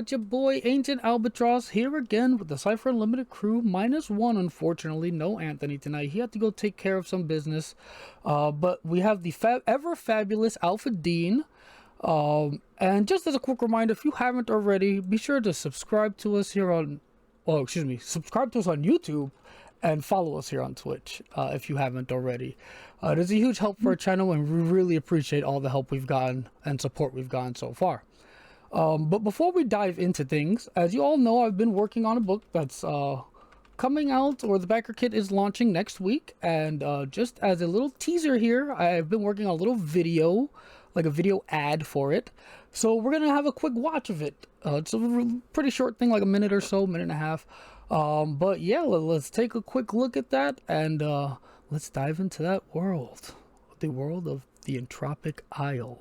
it's your boy Ancient Albatross here again with the Cypher Unlimited crew. -1, unfortunately. No Anthony tonight. He had to go take care of some business. But we have the ever fabulous Alpha Dean. And just as a quick reminder, if you haven't already, be sure to subscribe to us here on... Oh, excuse me. Subscribe to us on YouTube and follow us here on Twitch if you haven't already. It is a huge help for our channel, and we really appreciate all the help we've gotten and support we've gotten so far. But before we dive into things, as you all know, I've been working on a book that's coming out, or the backer kit is launching next week. And just as a little teaser here, I've been working on a little video, like a video ad for it. So we're going to have a quick watch of it. It's a pretty short thing, like a minute or so, minute and a half. But yeah, let's take a quick look at that, and let's dive into that world. The world of the Entropic Isle.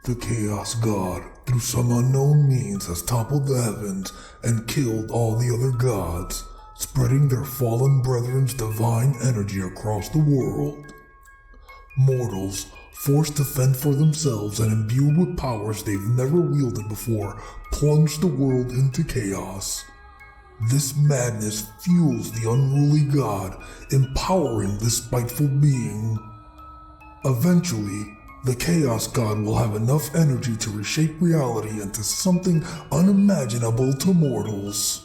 The Chaos God, through some unknown means, has toppled the heavens and killed all the other gods, spreading their fallen brethren's divine energy across the world. Mortals, forced to fend for themselves and imbued with powers they've never wielded before, plunge the world into chaos. This madness fuels the unruly god, empowering this spiteful being. Eventually, the Chaos God will have enough energy to reshape reality into something unimaginable to mortals.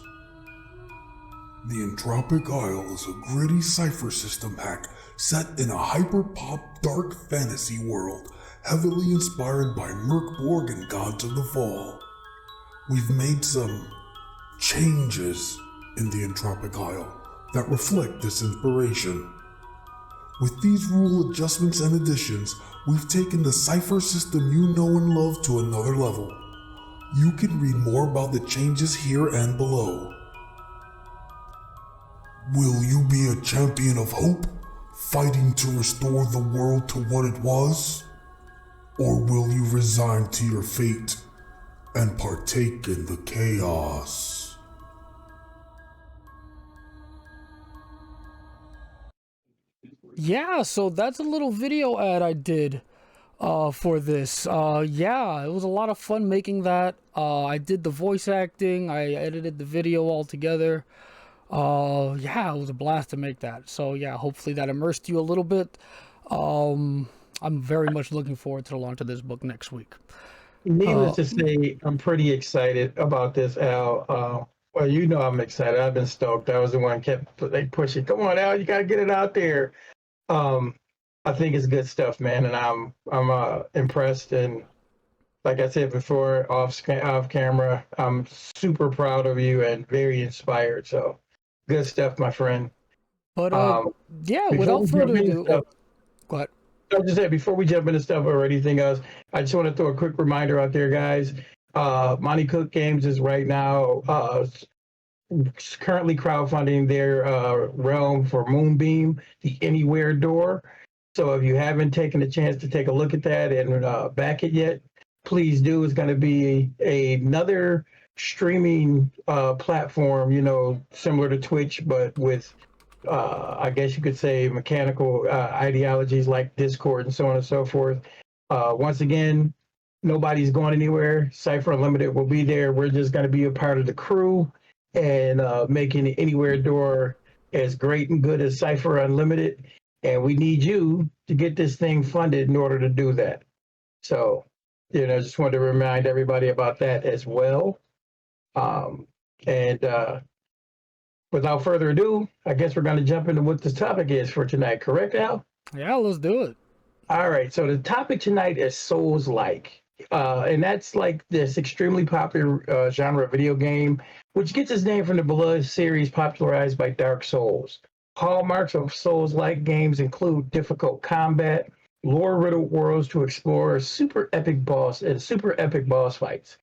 The Entropic Isle is a gritty Cypher System hack set in a hyper-pop dark fantasy world, heavily inspired by Merkborg and Gods of the Fall. We've made some changes in the Entropic Isle that reflect this inspiration. With these rule adjustments and additions, we've taken the Cypher System you know and love to another level. You can read more about the changes here and below. Will you be a champion of hope, fighting to restore the world to what it was? Or will you resign to your fate and partake in the chaos? Yeah, so that's a little video ad I did for this. Yeah, it was a lot of fun making that. I did the voice acting, I edited the video all together. Yeah, it was a blast to make that. So yeah, hopefully that immersed you a little bit. I'm very much looking forward to the launch of this book next week. Needless to say, I'm pretty excited about this, Al. Well, you know I'm excited. I've been stoked. I was the one kept pushing. Come on, Al, you gotta get it out there. I think it's good stuff, man, and I'm impressed. And like I said before, off camera, I'm super proud of you and very inspired. So, good stuff, my friend. But yeah, without further ado, go ahead. I just said, before we jump into stuff or anything else, I just want to throw a quick reminder out there, guys. Monty Cook Games is right now currently crowdfunding their realm for Moonbeam, the Anywhere door. So if you haven't taken a chance to take a look at that and back it yet, please do. It's going to be another streaming platform, you know, similar to Twitch, but with I guess you could say mechanical ideologies like Discord and so on and so forth. Once again, nobody's going anywhere. Cypher Unlimited will be there. We're just going to be a part of the crew and making the Anywhere door as great and good as Cypher Unlimited. And we need you to get this thing funded in order to do that. So, you know, just wanted to remind everybody about that as well. Without further ado, I guess we're going to jump into what this topic is for tonight. Correct, Al? Yeah, let's do it. All right. So the topic tonight is Souls-like. And that's like this extremely popular genre video game, which gets its name from the beloved series popularized by Dark Souls. Hallmarks of Souls-like games include difficult combat, lore-riddled worlds to explore, super epic boss fights.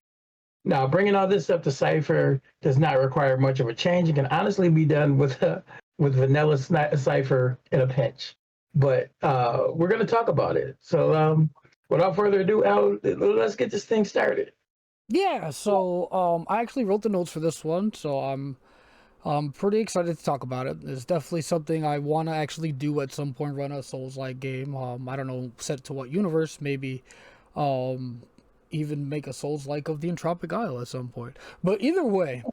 Now, bringing all this up to Cypher does not require much of a change. It can honestly be done with vanilla Cypher in a pinch. But we're going to talk about it. So without further ado, Al, let's get this thing started. Yeah, so I actually wrote the notes for this one, so I'm I'm pretty excited to talk about it. It's definitely something I want to actually do at some point. Run a Souls-like game. I don't know, set to what universe. Maybe, um, even make a Souls-like of the Entropic Isle at some point. But either way,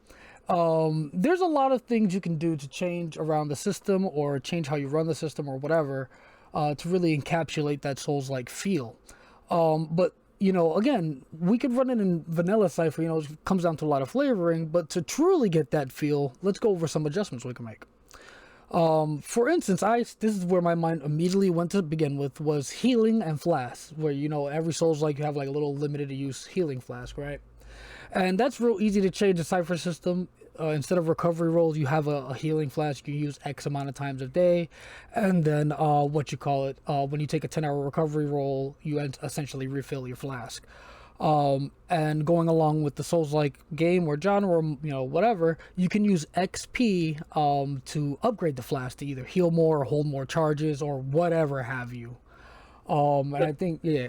there's a lot of things you can do to change around the system or change how you run the system or whatever, to really encapsulate that Souls-like feel. But again, we could run it in vanilla Cypher. It comes down to a lot of flavoring. But to truly get that feel, let's go over some adjustments we can make. For instance, this is where my mind immediately went to begin with, was healing and flasks, where every Souls like you have like a little limited use healing flask, right? And that's real easy to change the Cypher system. Instead of recovery rolls, you have a healing flask you use X amount of times a day. And then, when you take a 10-hour recovery roll, you essentially refill your flask. And going along with the Souls-like game or genre, or, whatever, you can use XP to upgrade the flask to either heal more or hold more charges or whatever have you. And I think, yeah.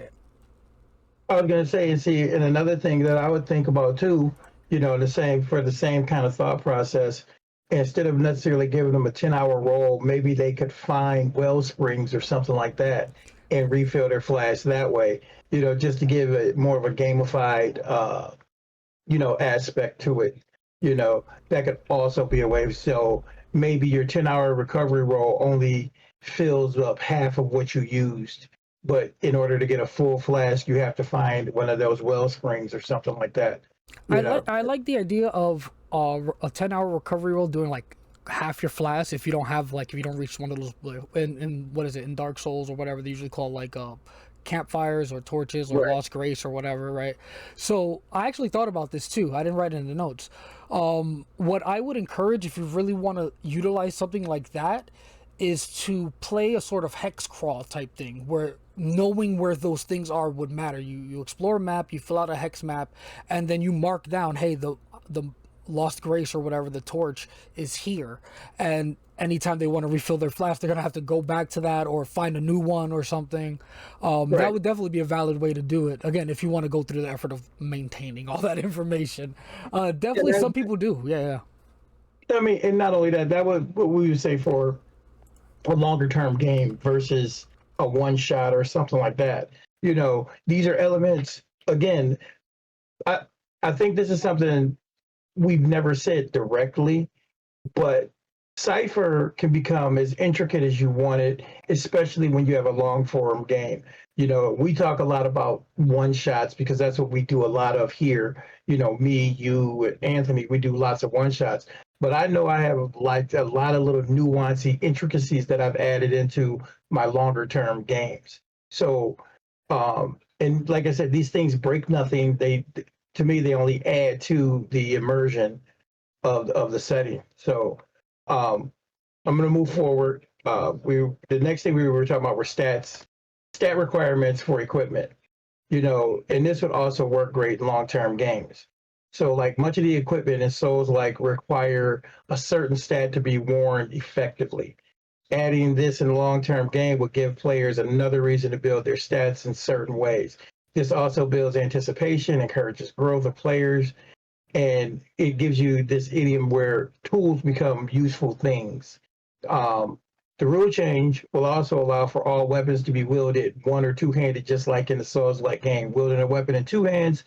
I was going to say, see, and another thing that I would think about too, the same kind of thought process, instead of necessarily giving them a 10-hour roll, maybe they could find well springs or something like that and refill their flask that way, just to give it more of a gamified, aspect to it. That could also be a way. So maybe your 10-hour recovery roll only fills up half of what you used. But in order to get a full flask, you have to find one of those well springs or something like that. I like the idea of a 10-hour recovery roll doing like half your flask if you don't have if you don't reach one of those in what is it, in Dark Souls or whatever they usually call campfires or torches or Right. Lost Grace or whatever, right? So I actually thought about this too. I didn't write it in the notes. What I would encourage, if you really want to utilize something like that, is to play a sort of hex crawl type thing where knowing where those things are would matter. You explore a map, you fill out a hex map, and then you mark down, hey, the Lost Grace or whatever, the torch is here, and anytime they want to refill their flask, they're gonna have to go back to that or find a new one or something. That Right. would definitely be a valid way to do it. Again, if you want to go through the effort of maintaining all that information, definitely some people do. Yeah, I mean, and not only that, that would what we would say for a longer term game versus a one shot or something like that. These are elements. Again, I I think this is something we've never said directly, but Cypher can become as intricate as you want it, especially when you have a long form game. We talk a lot about one shots because that's what we do a lot of here. Me, you, and Anthony, we do lots of one shots. But I know I have like a lot of little nuancy intricacies that I've added into my longer term games. So, and like I said, these things break nothing. To me, they only add to the immersion of the setting. So, I'm going to move forward. The next thing we were talking about were stat requirements for equipment. And this would also work great in long-term games. So, like much of the equipment in Souls like require a certain stat to be worn effectively. Adding this in a long-term game would give players another reason to build their stats in certain ways. This also builds anticipation, encourages growth of players, and it gives you this idiom where tools become useful things. The rule change will also allow for all weapons to be wielded one or two-handed, just like in the Souls-like game. Wielding a weapon in two hands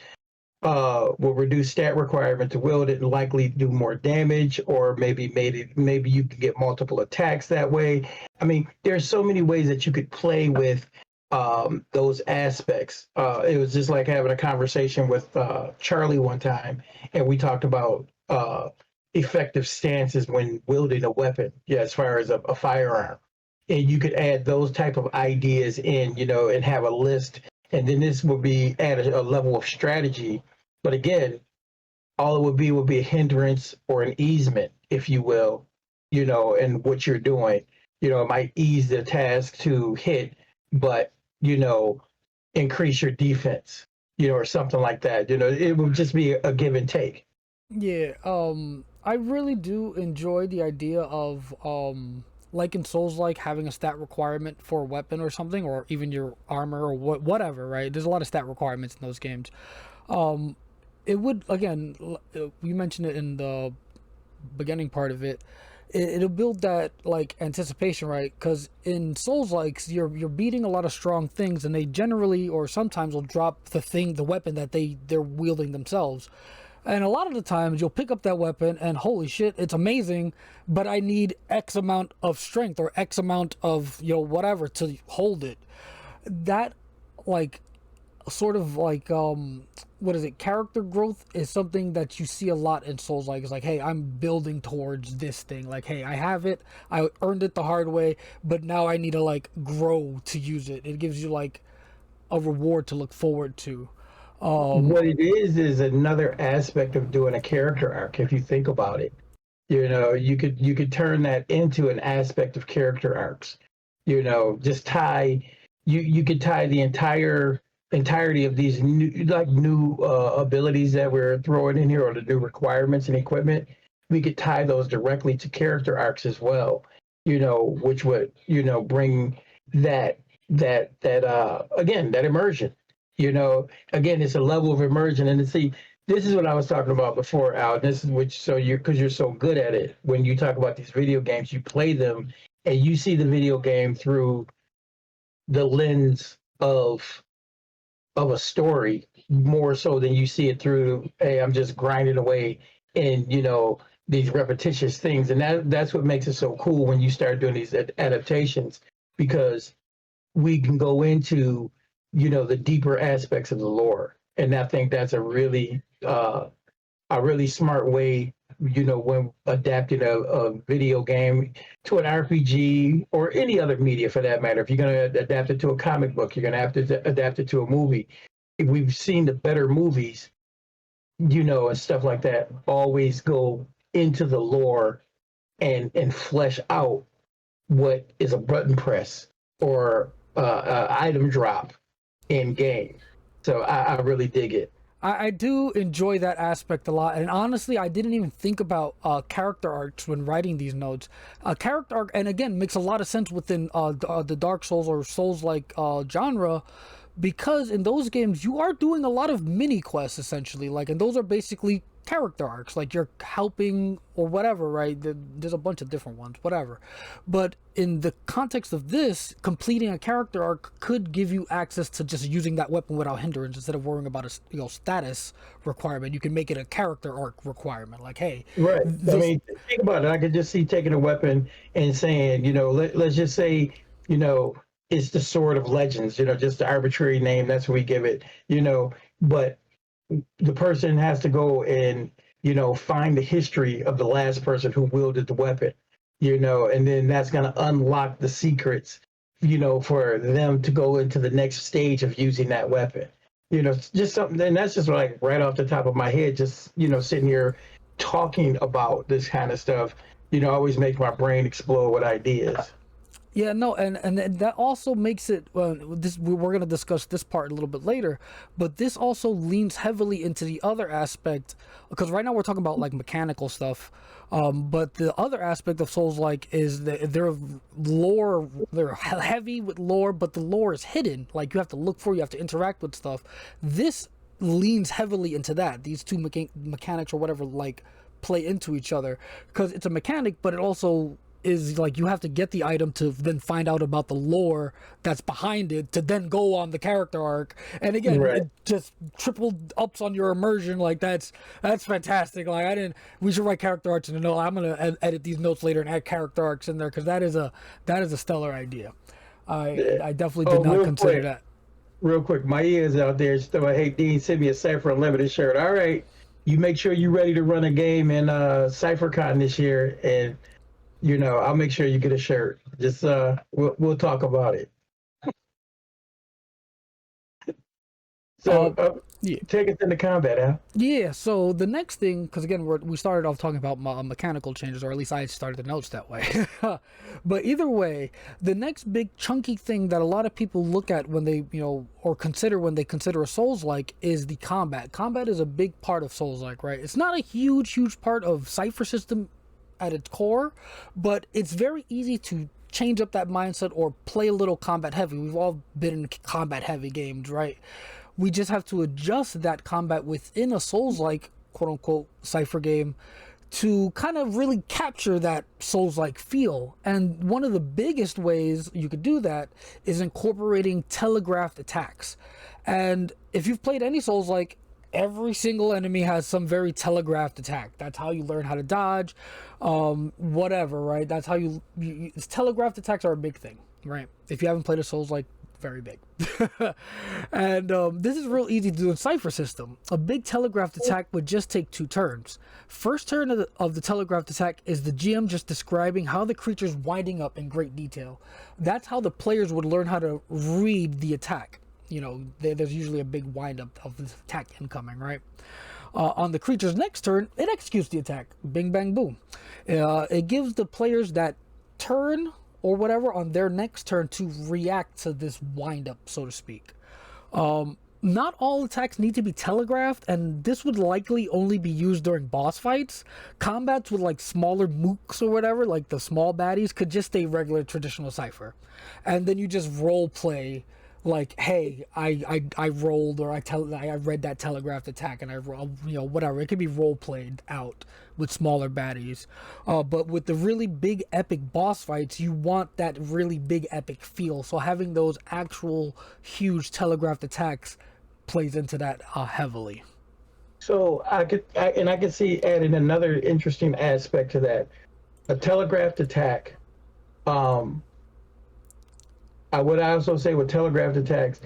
will reduce stat requirement to wield it and likely do more damage, or maybe you can get multiple attacks that way. I mean, there's so many ways that you could play with those aspects. It was just like having a conversation with Charlie one time, and we talked about effective stances when wielding a weapon, yeah, as far as a firearm. And you could add those type of ideas in, and have a list. And then this would be at a level of strategy. But again, all it would be a hindrance or an easement, if you will, in what you're doing. It might ease the task to hit, but increase your defense, or something like that. It would just be a give and take. yeah. I really do enjoy the idea of like in Souls, like having a stat requirement for a weapon or something, or even your armor or whatever. Right? There's a lot of stat requirements in those games. It would, again, you mentioned it in the beginning part of it, it'll build that like anticipation, right? Because in Souls likes, you're beating a lot of strong things, and they generally or sometimes will drop the weapon that they're wielding themselves. And a lot of the times you'll pick up that weapon and holy shit, it's amazing, but I need X amount of strength or X amount of, whatever to hold it. That like sort of like what is it, character growth is something that you see a lot in Souls like. It's like, hey, I'm building towards this thing. Like, hey, I have it, I earned it the hard way, but now I need to like grow to use it. It gives you like a reward to look forward to. What it is another aspect of doing a character arc. If you think about it, you could turn that into an aspect of character arcs. Just tie you could tie the entirety of these new abilities that we're throwing in here, or the new requirements and equipment. We could tie those directly to character arcs as well. Which would bring that again, that immersion. Again, it's a level of immersion. And see, this is what I was talking about before, Al. This is because you're so good at it. When you talk about these video games, you play them and you see the video game through the lens of a story more so than you see it through, hey, I'm just grinding away in these repetitious things. And that's what makes it so cool when you start doing these adaptations, because we can go into the deeper aspects of the lore. And I think that's a really smart way, when adapting a video game to an RPG or any other media for that matter. If you're going to adapt it to a comic book, you're going to have to adapt it to a movie. If we've seen the better movies, and stuff like that, always go into the lore and flesh out what is a button press or item drop in game. So I really dig it. I do enjoy that aspect a lot, and honestly, I didn't even think about character arcs when writing these notes. Character arc, and again, makes a lot of sense within the Dark Souls or Souls-like genre, because in those games you are doing a lot of mini quests essentially, like, and those are basically character arcs, like you're helping or whatever, right? There's a bunch of different ones, whatever. But in the context of this, completing a character arc could give you access to just using that weapon without hindrance, instead of worrying about a status requirement. You can make it a character arc requirement, like, hey, right. I mean, think about it. I could just see taking a weapon and saying, let's just say, it's the Sword of Legends, just the arbitrary name, that's what we give it, but the person has to go and find the history of the last person who wielded the weapon, and then that's going to unlock the secrets, for them to go into the next stage of using that weapon. Just something. And that's just like right off the top of my head, just sitting here talking about this kind of stuff always makes my brain explode with ideas. Yeah, no, and that also makes it. We're going to discuss this part a little bit later, but this also leans heavily into the other aspect, because right now we're talking about like mechanical stuff, but the other aspect of Souls like is their lore. They're heavy with lore, but the lore is hidden. Like, you have to look for, you have to interact with stuff. This leans heavily into that. These two mechanics or whatever like play into each other, because it's a mechanic, but it also is like you have to get the item to then find out about the lore that's behind it to then go on the character arc. And again, right, it just triple ups on your immersion. Like, that's fantastic. Like, we should write character arcs in the note. I'm gonna edit these notes later and add character arcs in there, because that is a stellar idea. I definitely did not consider that. Real quick, my ears out there still like, hey Dean, send me a Cypher Unlimited shirt. All right, you make sure you're ready to run a game in CypherCon this year, and I'll make sure you get a shirt. Just we'll talk about it. So yeah. Take us into combat, Al. Yeah, so the next thing, because again, we started off talking about mechanical changes, or at least I started the notes that way. But either way, the next big chunky thing that a lot of people look at when they, or consider when they consider a Souls-like is the combat. Combat is a big part of Souls-like, right? It's not a huge part of Cypher System at its core, but it's very easy to change up that mindset or play a little combat heavy. We've all been in combat heavy games, right? We just have to adjust that combat within a Souls-like, quote unquote, Cypher game to kind of really capture that Souls-like feel. And one of the biggest ways you could do that is incorporating telegraphed attacks. And if you've played any Souls-like, every single enemy has some very telegraphed attack. That's how you learn how to dodge, whatever, right? That's how telegraphed attacks are a big thing, right? If you haven't played a Souls-like, very big. And this is real easy to do in Cypher System. A big telegraphed attack would just take 2 turns. First turn of the telegraphed attack is the GM just describing how the creature's winding up in great detail. That's how the players would learn how to read the attack. You know, there's usually a big wind up of the attack incoming, right? On the creature's next turn, it executes the attack. Bing, bang, boom. It gives the players that turn or whatever on their next turn to react to this wind up, so to speak. Not all attacks need to be telegraphed, and this would likely only be used during boss fights. Combats with like smaller mooks or whatever, like the small baddies, could just stay regular traditional Cypher. And then you just role play like, hey, I rolled, or I read that telegraphed attack and I rolled, you know, whatever. It could be role played out with smaller baddies. But with the really big epic boss fights, you want that really big epic feel. So having those actual huge telegraphed attacks plays into that heavily. So I could see adding another interesting aspect to that. A telegraphed attack. I would also say with telegraphed attacks,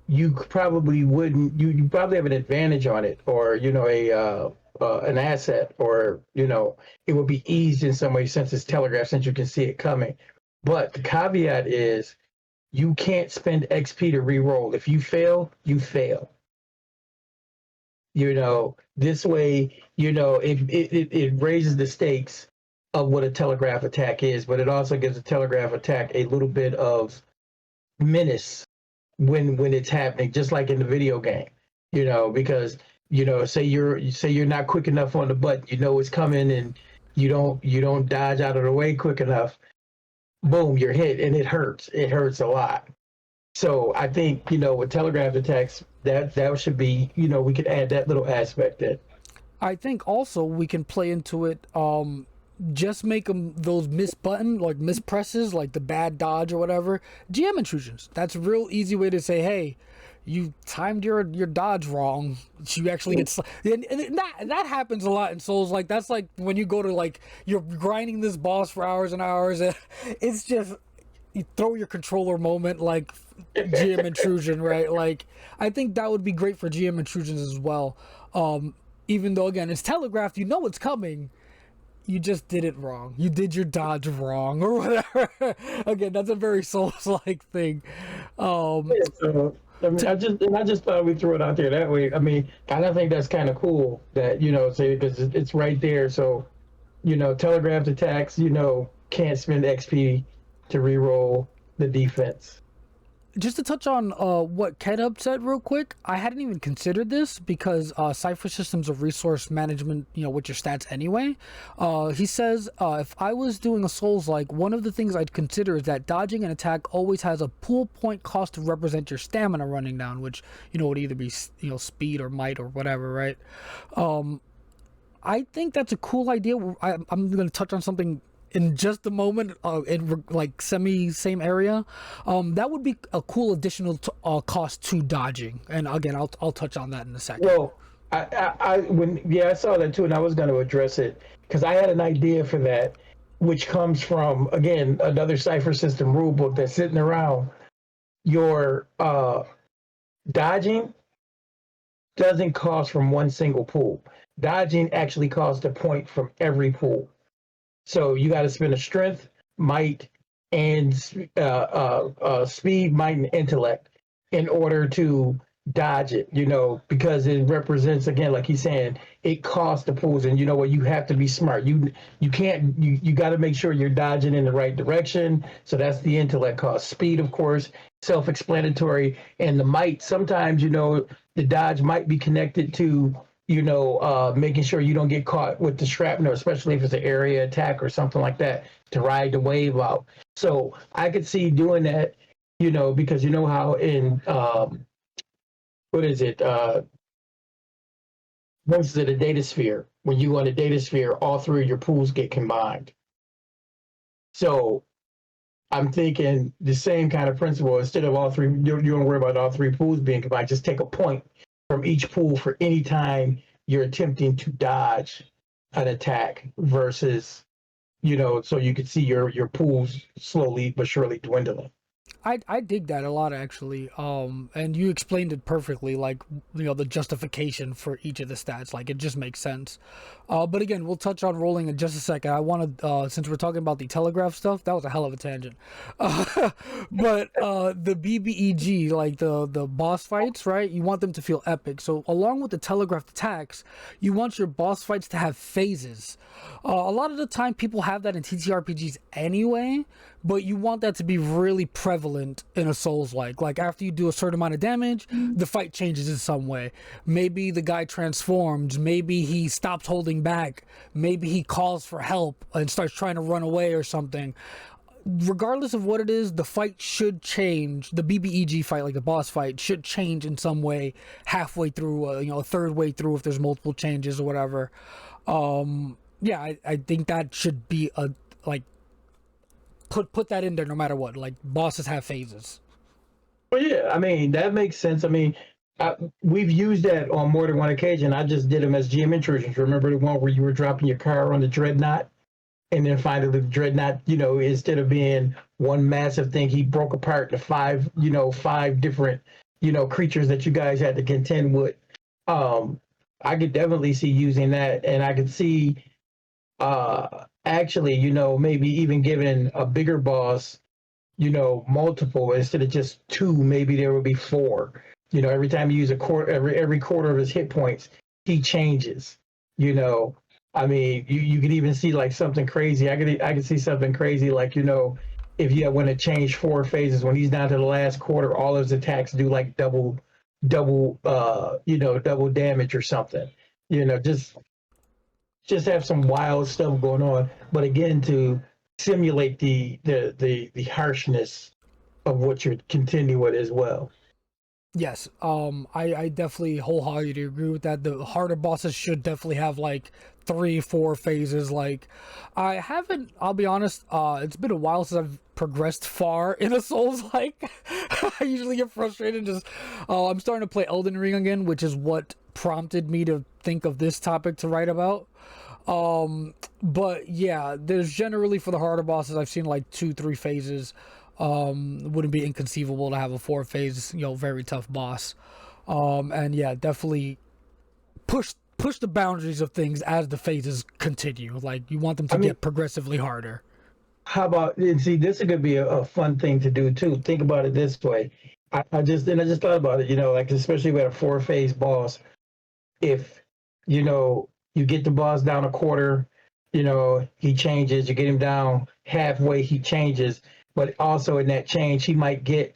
you probably wouldn't. You probably have an advantage on it, or you know, an asset, or you know, it would be eased in some way since it's telegraphed, since you can see it coming. But the caveat is, you can't spend XP to re-roll. If you fail, you fail. You know, this way, you know, it raises the stakes of what a telegraph attack is, but it also gives a telegraph attack a little bit of menace when it's happening, just like in the video game, you know, because you know, say you're not quick enough on the button, you know it's coming, and you don't dodge out of the way quick enough, boom, you're hit, and it hurts a lot. So I think, you know, with telegraph attacks, that should be, you know, we could add that little aspect in. I think also we can play into it, just make them those mispresses, like the bad dodge or whatever, GM intrusions. That's a real easy way to say, hey, you timed your dodge wrong. You actually get and that happens a lot in Souls. Like that's like when you go to like, you're grinding this boss for hours and hours, and it's just, you throw your controller moment, like GM intrusion, right? Like I think that would be great for GM intrusions as well. Even though again it's telegraphed, you know it's coming, you just did it wrong. You did your dodge wrong or whatever. Again, that's a very Souls-like thing. So, I mean, I just thought we threw it out there that way. I mean, I think that's kind of cool that, you know, say, because it's right there. So, you know, telegraphed attacks, you know, can't spend XP to reroll the defense. Just to touch on what Kedub said real quick, I hadn't even considered this because Cypher System's a resource management, you know, with your stats anyway. He says, if I was doing a Souls-like, one of the things I'd consider is that dodging an attack always has a pool point cost to represent your stamina running down, which, you know, would either be, you know, speed or might or whatever, right? I think that's a cool idea. I'm going to touch on something in just a moment, in like same area. That would be a cool additional cost to dodging, and again I'll touch on that in a second. Well, I saw that too, and I was going to address it because I had an idea for that, which comes from, again, another Cypher System rulebook that's sitting around. Your dodging doesn't cost from one single pool. Dodging actually costs a point from every pool. So you got to spend a strength, might, and speed, might, and intellect in order to dodge it, you know, because it represents, again, like he's saying, it costs the pools. And you know what, you have to be smart. You got to make sure you're dodging in the right direction. So that's the intellect cost. Speed, of course, self-explanatory. And the might, sometimes, you know, the dodge might be connected to, you know, making sure you don't get caught with the shrapnel, especially if it's an area attack or something like that, to ride the wave out. So I could see doing that, you know, because you know how in, what is it? versus in a data sphere. When you go in a data sphere, all three of your pools get combined. So I'm thinking the same kind of principle. Instead of all three, you don't worry about all three pools being combined. Just take a point from each pool for any time you're attempting to dodge an attack versus, so you can see your pools slowly but surely dwindling. I dig that a lot actually. And you explained it perfectly, like the justification for each of the stats. Like it just makes sense. But again, we'll touch on rolling in just a second. I want to, since we're talking about the telegraph stuff, that was a hell of a tangent. But the BBEG, like the boss fights, right? You want them to feel epic. So along with the telegraphed attacks, you want your boss fights to have phases. A lot of the time, people have that in TTRPGs anyway, but you want that to be really prevalent in a Souls-like. Like after you do a certain amount of damage, the fight changes in some way. Maybe the guy transforms, maybe he stops holding back, maybe he calls for help and starts trying to run away or something. Regardless of what it is, the fight should change. The BBEG fight, like the boss fight, should change in some way halfway through, a third way through if there's multiple changes or whatever. Yeah, I think that should be a, like, put that in there no matter what. Like, bosses have phases. Well, yeah, I mean, that makes sense. I mean, we've used that on more than one occasion. I just did them as GM intrusions. Remember the one where you were dropping your car on the dreadnought? And then finally the dreadnought, instead of being one massive thing, he broke apart the five different, creatures that you guys had to contend with. I could definitely see using that, and I could see actually, maybe even giving a bigger boss, multiple instead of just two, maybe there would be four. Every time you use a quarter, every quarter of his hit points, he changes. I mean, you could even see like something crazy. I could see something crazy like, if you want to change 4 phases, when he's down to the last quarter, all of his attacks do like double damage or something. Just have some wild stuff going on. But again, to simulate the harshness of what you're continuing with as well. Yes, I definitely wholeheartedly agree with that. The harder bosses should definitely have like 3-4 phases. Like, I'll be honest, it's been a while since I've progressed far in a Souls like. I usually get frustrated just, I'm starting to play Elden Ring again, which is what prompted me to think of this topic to write about. But yeah, there's generally, for the harder bosses, I've seen like 2-3 phases. Wouldn't be inconceivable to have a 4 phase, very tough boss. And yeah, definitely push the boundaries of things as the phases continue. Like, you want them to get progressively harder. How about, and see, this could be a fun thing to do too. Think about it this way. I just thought about it, like, especially with a 4 phase boss, if, you get the boss down a quarter, he changes, you get him down halfway, he changes. But also in that change, he might get,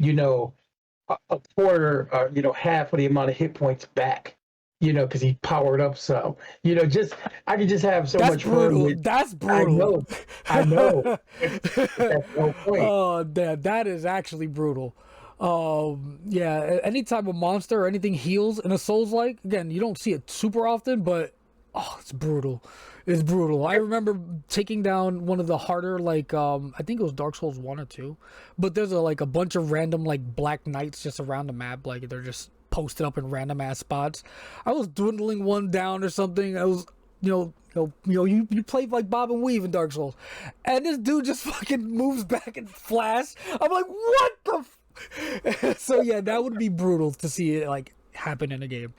a quarter, half of the amount of hit points back, because he powered up some. I could just have so much fun with. That's brutal. I know. That's no point. Oh, that is actually brutal. Yeah, anytime a monster or anything heals in a Souls-like, again, you don't see it super often, but it's brutal. It's brutal. I remember taking down one of the harder, like, I think it was Dark Souls 1 or 2, but there's a bunch of random, like, black knights just around the map, like, they're just posted up in random ass spots. I was dwindling one down or something. I was, you played like Bob and Weave in Dark Souls, and this dude just fucking moves back and flash. I'm like, what the so yeah, that would be brutal to see it, like, happen in a game.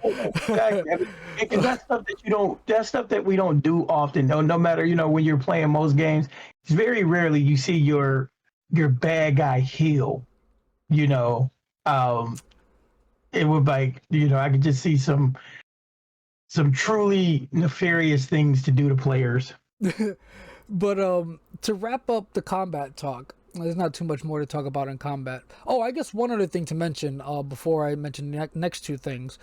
Exactly. Because that's stuff that we don't do often. No matter, when you're playing most games, it's very rarely you see your bad guy heal. It would, like, I could just see some truly nefarious things to do to players. But to wrap up the combat talk, there's not too much more to talk about in combat. Oh, I guess one other thing to mention before I mention the next two things.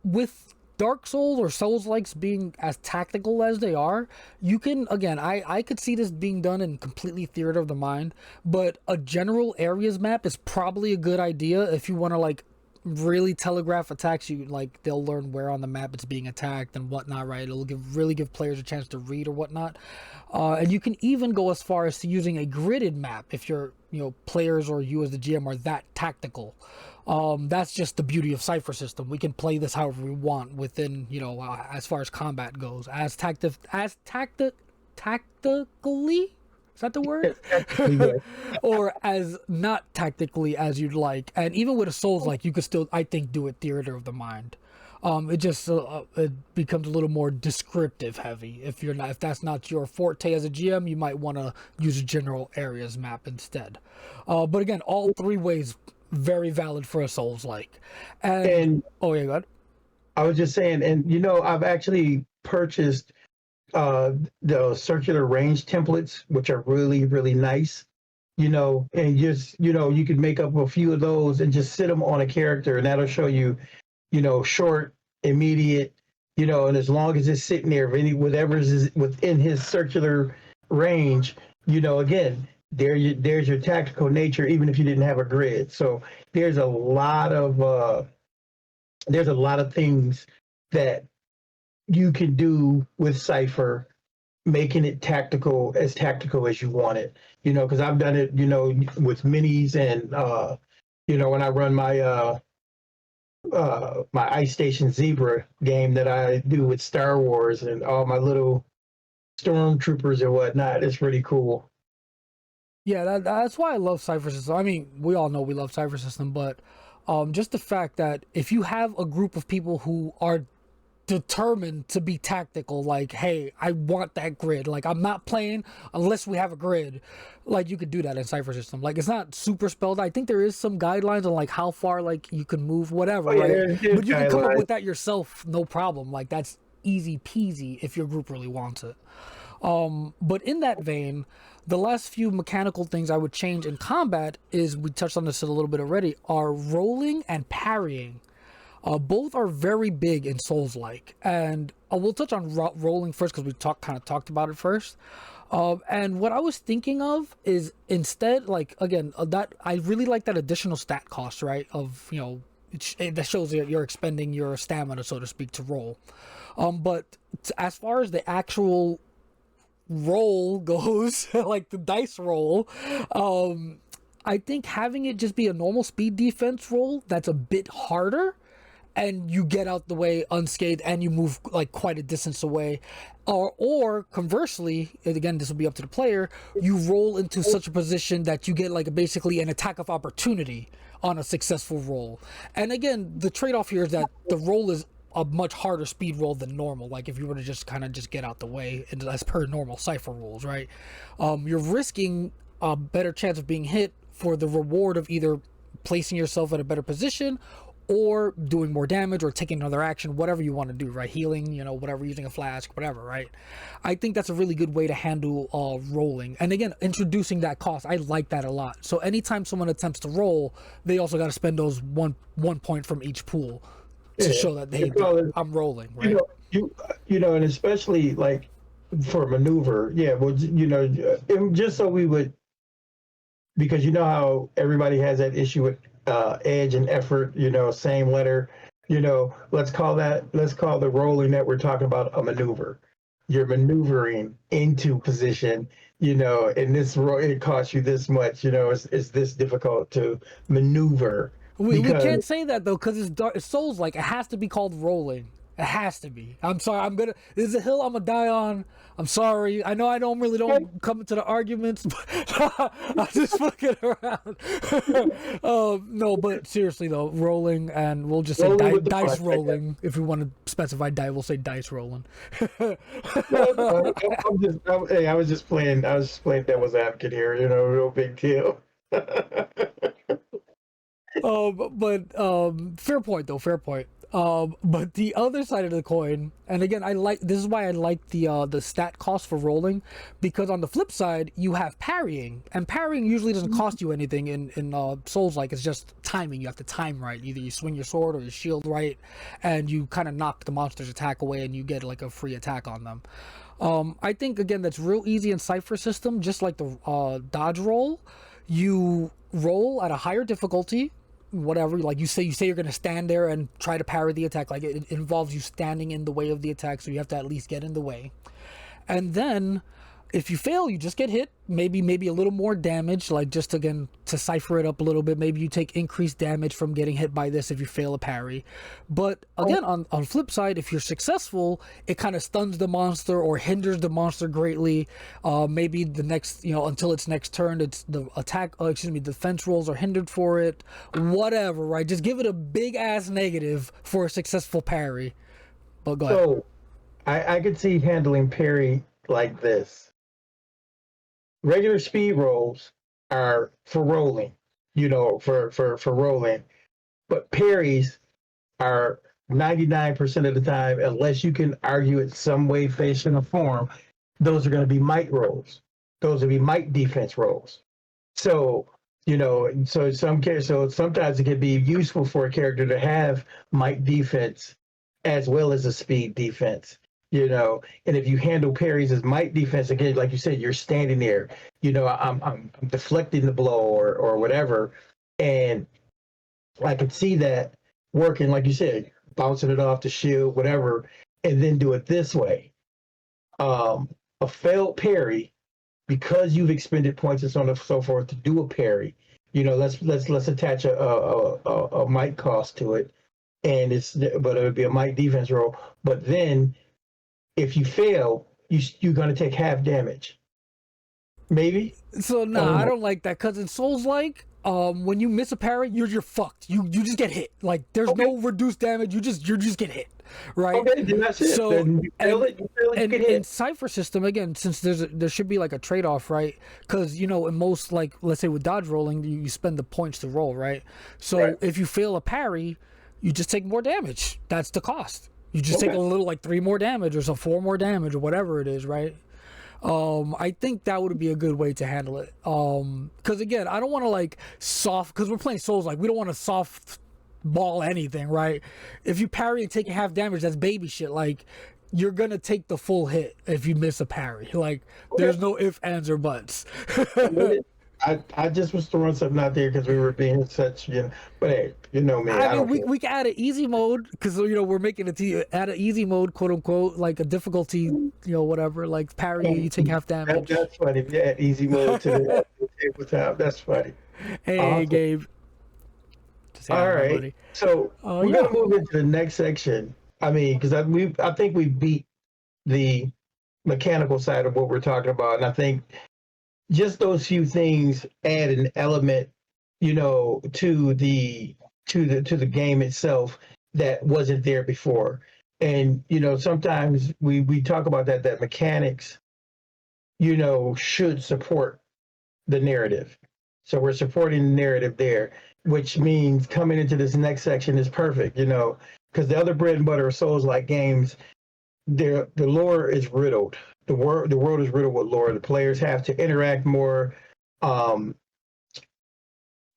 With Dark Souls or Souls-likes being as tactical as they are, you can, again, I could see this being done in completely theater of the mind, but a general areas map is probably a good idea if you want to, like, really telegraph attacks. You like they'll learn where on the map it's being attacked and whatnot, right? It'll really give players a chance to read or whatnot. And you can even go as far as to using a gridded map if your players or you as the GM are that tactical. That's just the beauty of Cypher System. We can play this however we want within as far as combat goes, tactically. Is that the word? Or as not tactically as you'd like. And even with a Souls-like, you could still, I think, do it theater of the mind. It just it becomes a little more descriptive heavy. If that's not your forte as a GM, you might want to use a general areas map instead. But again, all three ways very valid for a Souls-like. And oh yeah, go ahead. I was just saying, and I've actually purchased the circular range templates, which are really, really nice, and just, you could make up a few of those and just sit them on a character, and that'll show you, short, immediate, and as long as it's sitting there, whatever is within his circular range, again, there's your tactical nature, even if you didn't have a grid. So there's a lot of things that you can do with Cypher, making it tactical as you want it. Because I've done it, with minis and when I run my my Ice Station Zebra game that I do with Star Wars and all my little stormtroopers and whatnot. It's really cool. Yeah, that's why I love Cypher System. I mean, we all know we love Cypher System, but just the fact that if you have a group of people who are determined to be tactical, like, hey, I want that grid, like I'm not playing unless we have a grid, like you could do that in Cypher System. Like it's not super spelled. I think there is some guidelines on like how far like you can move, whatever, right? But you can come up with that yourself, no problem. Like that's easy peasy if your group really wants it. But in that vein, the last few mechanical things I would change in combat is, we touched on this a little bit already, are rolling and parrying. Both are very big in Souls-like, and we'll touch on rolling first because we kind of talked about it first. And what I was thinking of is instead, like again, that I really like that additional stat cost, right? Of that shows that you're expending your stamina, so to speak, to roll. But as far as the actual roll goes, like the dice roll, I think having it just be a normal speed defense roll that's a bit harder, and you get out the way unscathed and you move like quite a distance away, or conversely, again this will be up to the player, you roll into such a position that you get like basically an attack of opportunity on a successful roll. And again, the trade-off here is that the roll is a much harder speed roll than normal. Like if you were to just kind of just get out the way, and as per normal Cypher rules, right? You're risking a better chance of being hit for the reward of either placing yourself at a better position or doing more damage or taking another action, whatever you want to do, right? Healing, whatever, using a flask, whatever, right? I think that's a really good way to handle rolling. And again, introducing that cost, I like that a lot. So anytime someone attempts to roll, they also got to spend those one point from each pool to show that I'm rolling, right? And especially like for maneuver, just so we would, because how everybody has that issue with edge and effort, same letter, let's call the rolling that we're talking about a maneuver. You're maneuvering into position, and it costs you this much, it's this difficult to maneuver. We can't say that though, because it's Souls-like. It has to be called rolling. It has to be. I'm sorry. This is a hill I'm gonna die on. I'm sorry. I know I don't come into the arguments, but I'm just fucking around. No, but seriously though, rolling, and we'll just say dice rolling. If we want to specify die, we'll say dice rolling. I was just playing devil's advocate here. Real big deal. Fair point though. Fair point. But the other side of the coin, and again, this is why I like the stat cost for rolling, because on the flip side you have parrying, and parrying usually doesn't cost you anything in Souls-like. It's just timing. You have to time right. Either you swing your sword or your shield right, and you kind of knock the monster's attack away, and you get like a free attack on them. I think again that's real easy in Cypher System, just like the dodge roll. You roll at a higher difficulty, whatever, like you say you're going to stand there and try to parry the attack. Like it involves you standing in the way of the attack, so you have to at least get in the way. And then if you fail, you just get hit, maybe a little more damage, like just again to cipher it up a little bit. Maybe you take increased damage from getting hit by this if you fail a parry. But again, on flip side, if you're successful, it kind of stuns the monster or hinders the monster greatly. Maybe the next, until its next turn, it's the defense rolls are hindered for it, whatever, right? Just give it a big ass negative for a successful parry. But go ahead. So I could see handling parry like this. Regular speed rolls are for rolling, for rolling, but parries are 99% of the time, unless you can argue it some way, fashion, or form, those are going to be might rolls. Those will be might defense rolls. So, so sometimes it can be useful for a character to have might defense as well as a speed defense. And if you handle parries as might defense, again, like you said, you're standing there, I'm deflecting the blow or whatever. And I could see that working, like you said, bouncing it off the shield, whatever, and then do it this way. A failed parry, because you've expended points and so on and so forth to do a parry, let's attach a might cost to it. But it would be a might defense roll. But then if you fail, you're going to take half damage. Maybe. So I don't like that, because in Souls-like, when you miss a parry, you're fucked. You just get hit. Like there's no reduced damage. You just get hit, right? Okay, then that's it. So then you fail it, you get hit. In Cypher System, again, since there should be like a trade-off, right? Because in most, like, let's say with dodge rolling, you spend the points to roll, right? So if you fail a parry, you just take more damage. That's the cost. You just take a little, like 3 more damage or 4 more damage or whatever it is, right? I think that would be a good way to handle it. Because again, I don't want to like because we're playing Souls, like we don't want to soft ball anything, right? If you parry and take half damage, that's baby shit. Like you're gonna take the full hit if you miss a parry. Like there's no ifs, ands, or buts. I just was throwing something out there because we were being such, but hey, me. I mean, we can add an easy mode because we're making it to add an easy mode, quote unquote, like a difficulty, whatever, like parry, you take half damage. That's funny. Yeah, easy mode to the tabletop. That's funny. Hey, awesome. Gabe. All right, buddy. So we're gonna move into the next section. I mean, because I think we beat the mechanical side of what we're talking about, and I think just those few things add an element, to the game itself that wasn't there before. And sometimes we talk about that mechanics, should support the narrative. So we're supporting the narrative there, which means coming into this next section is perfect, because the other bread and butter of Souls-like games, the lore is riddled. The world is riddled with lore. The players have to interact more.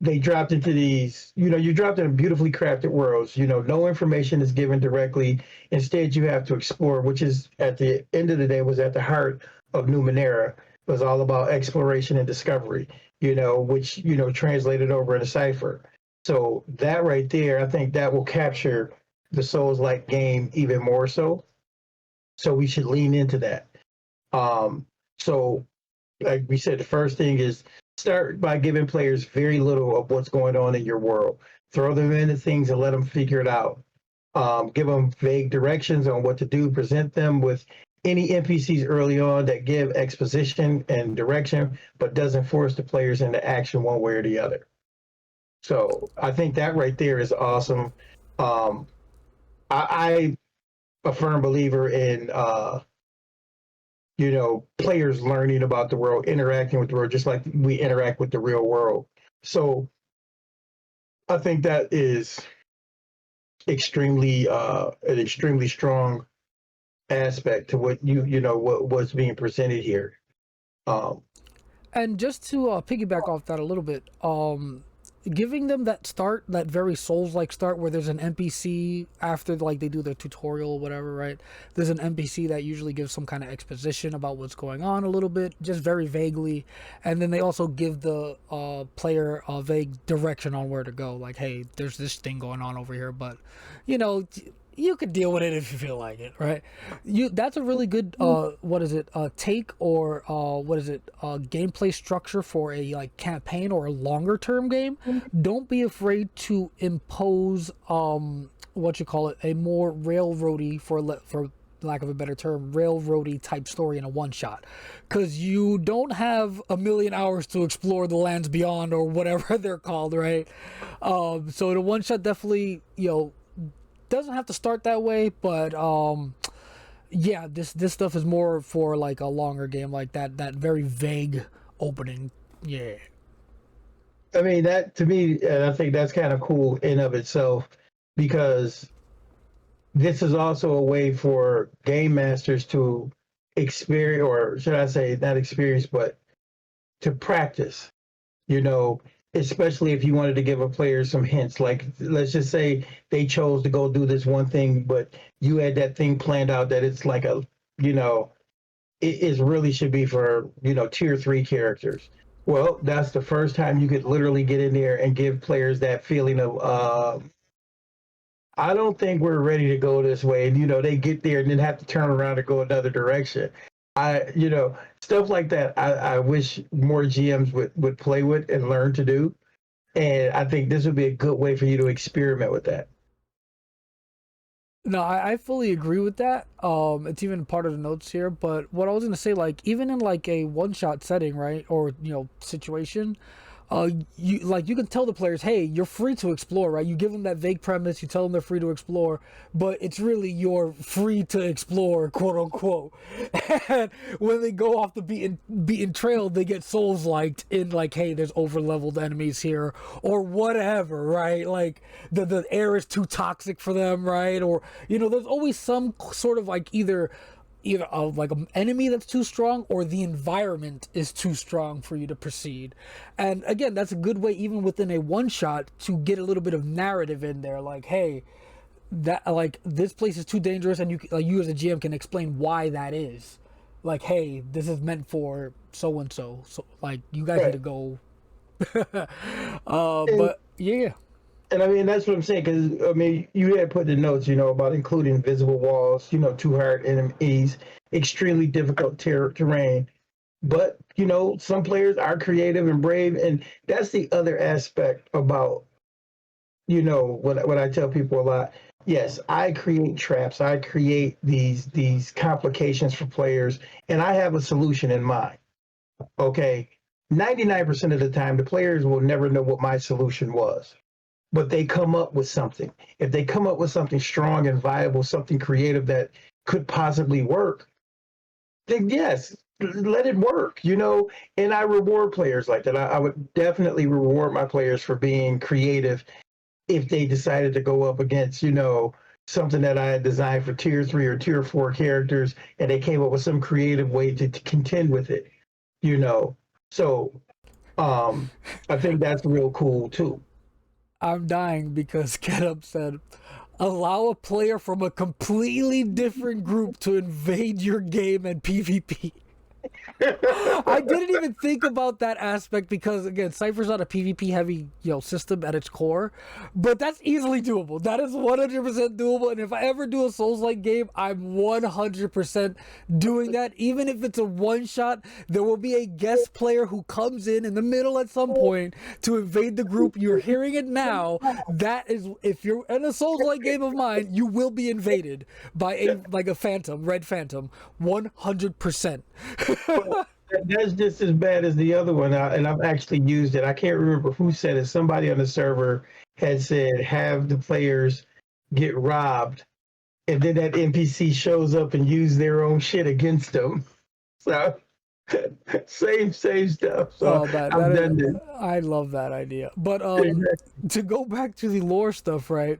They dropped into these, you dropped in beautifully crafted worlds. No information is given directly. Instead, you have to explore, which is at the end of the day was at the heart of Numenera. It was all about exploration and discovery. Which translated over into Cypher. So that right there, I think that will capture the Souls-like game even more so. So we should lean into that. So like we said, the first thing is start by giving players very little of what's going on in your world. Throw them into things and let them figure it out. Give them vague directions on what to do. Present them with any NPCs early on that give exposition and direction, but doesn't force the players into action one way or the other. So I think that right there is awesome. I'm a firm believer in players learning about the world, interacting with the world, just like we interact with the real world. So I think that is extremely an extremely strong aspect to what what's being presented here. And just to piggyback off that a little bit, giving them that start, that very Souls-like start, where there's an NPC after like they do their tutorial or whatever, right? There's an NPC that usually gives some kind of exposition about what's going on a little bit, just very vaguely, and then they also give the player a vague direction on where to go. Like, hey, there's this thing going on over here, but you know, you could deal with it if you feel like it, right? That's a really good take, or gameplay structure for a like campaign or a longer term game. Don't be afraid to impose a more railroady, for lack of a better term, railroady type story in a one shot, because you don't have a million hours to explore the lands beyond, or whatever they're called, right? So the one shot definitely, doesn't have to start that way, but yeah, this stuff is more for like a longer game, like that very vague opening. Yeah, I mean, that to me, and I think that's kind of cool in of itself, because this is also a way for game masters to experience, or should I say, not experience, but to practice, you know, especially if you wanted to give a player some hints. Like, let's just say they chose to go do this one thing, but you had that thing planned out that it's like a, it really should be for, tier 3 characters. Well, that's the first time you could literally get in there and give players that feeling of, I don't think we're ready to go this way. And, they get there and then have to turn around and go another direction. Stuff like that, I wish more GMs would play with and learn to do. And I think this would be a good way for you to experiment with that. no, I fully agree with that. It's even part of the notes here. But what I was gonna say, like, even in like a one shot setting, right, or situation, you can tell the players, hey, you're free to explore, right? You give them that vague premise, you tell them they're free to explore, but it's really you're free to explore, quote unquote. And when they go off the beaten trail, they get souls liked in like, hey, there's over leveled enemies here, or whatever, right? Like the air is too toxic for them, right? Or there's always some sort of like either like an enemy that's too strong, or the environment is too strong for you to proceed. And again, that's a good way, even within a one shot, to get a little bit of narrative in there, like, hey, that, like, this place is too dangerous, and you as a GM can explain why that is. Like, hey, this is meant for so and so, like, you guys need to go. But yeah. And I mean, that's what I'm saying, because I mean, you had put the notes, about including visible walls, too hard enemies, extremely difficult terrain. But, some players are creative and brave. And that's the other aspect about, what I tell people a lot. Yes, I create traps. I create these complications for players, and I have a solution in mind. Okay. 99% of the time, the players will never know what my solution was, but they come up with something. If they come up with something strong and viable, something creative that could possibly work, then yes, let it work, and I reward players like that. I would definitely reward my players for being creative if they decided to go up against, something that I had designed for tier 3 or tier 4 characters, and they came up with some creative way to contend with it, So I think that's real cool too. I'm dying because Ketup said, allow a player from a completely different group to invade your game and PvP. I didn't even think about that aspect because, again, Cypher's not a PvP heavy, system at its core, but that's easily doable. That is 100% doable. And if I ever do a Souls-like game, I'm 100% doing that. Even if it's a one shot, there will be a guest player who comes in the middle at some point to invade the group. You're hearing it now. That is, if you're in a Souls-like game of mine, you will be invaded by a phantom, red phantom, 100%. That's just as bad as the other one, and I've actually used it. I can't remember who said it. Somebody on the server had said, have the players get robbed, and then that NPC shows up and use their own shit against them. So same stuff. So I love that idea. But to go back to the lore stuff, right?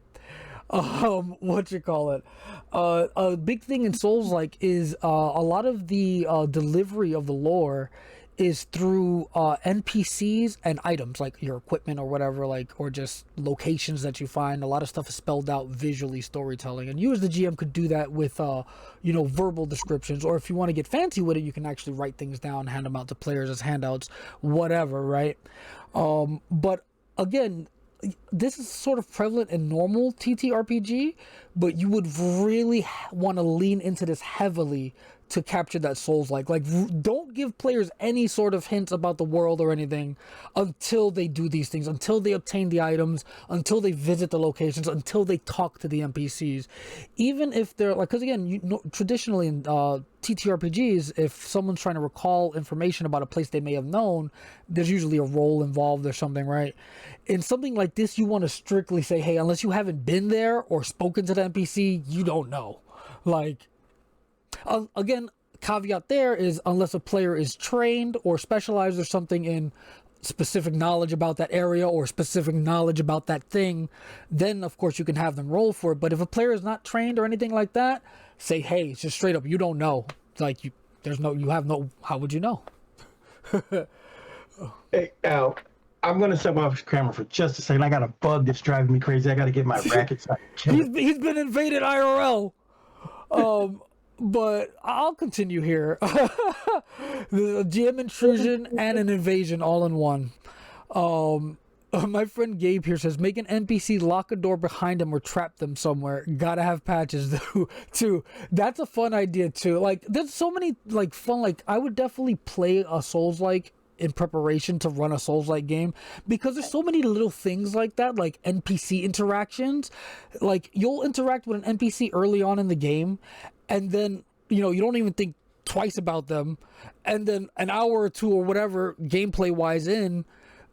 A big thing in Souls-like is a lot of the delivery of the lore is through NPCs and items like your equipment or whatever, like, or just locations that you find. A lot of stuff is spelled out visually, storytelling, and you as the GM could do that with verbal descriptions, or if you want to get fancy with it, you can actually write things down, hand them out to players as handouts, whatever, right? But again, this is sort of prevalent in normal TTRPG, but you would really want to lean into this heavily to capture that Souls-like. Like, don't give players any sort of hints about the world or anything until they do these things, until they obtain the items, until they visit the locations, until they talk to the NPCs. Even if they're like, because again, traditionally in TTRPGs, if someone's trying to recall information about a place they may have known, there's usually a role involved or something, right? In something like this, you want to strictly say, hey, unless you haven't been there or spoken to the NPC, you don't know. Like, again, caveat there is unless a player is trained or specialized or something in specific knowledge about that area or specific knowledge about that thing, then of course you can have them roll for it. But if a player is not trained or anything like that, say, hey, it's just straight up, you don't know. Like, you have no, how would you know? Hey, Al, I'm going to step off camera for just a second. I got a bug that's driving me crazy. I got to get my racket. He's been invaded IRL. But I'll continue here. The GM intrusion and an invasion all in one. My friend Gabe here says, make an NPC lock a door behind him or trap them somewhere. Gotta have patches too. That's a fun idea too. Like, there's so many like fun, like I would definitely play a Souls-like in preparation to run a Souls-like game, because there's so many little things like that, like NPC interactions. Like, you'll interact with an NPC early on in the game, and then, you don't even think twice about them. And then an hour or two or whatever, gameplay wise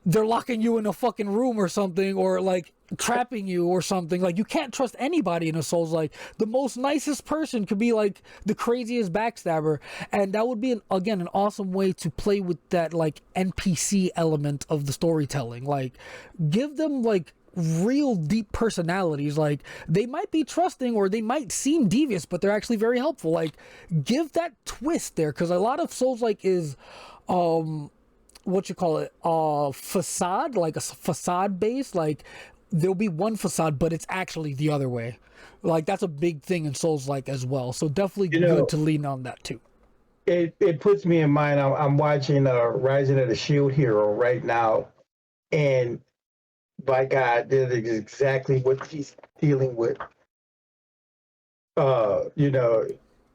they're locking you in a fucking room or something, or like trapping you or something. Like, you can't trust anybody in a Souls. Like, the most nicest person could be like the craziest backstabber. And that would be an awesome way to play with that like NPC element of the storytelling. Like, give them like real deep personalities. Like, they might be trusting or they might seem devious, but they're actually very helpful. Like, give that twist there, because a lot of Souls like is facade, like a facade base. Like, there'll be one facade, but it's actually the other way. Like, that's a big thing in Souls like as well. So definitely good to lean on that too. It puts me in mind. I'm watching Rising of the Shield Hero right now, and by God, that is exactly what he's dealing with.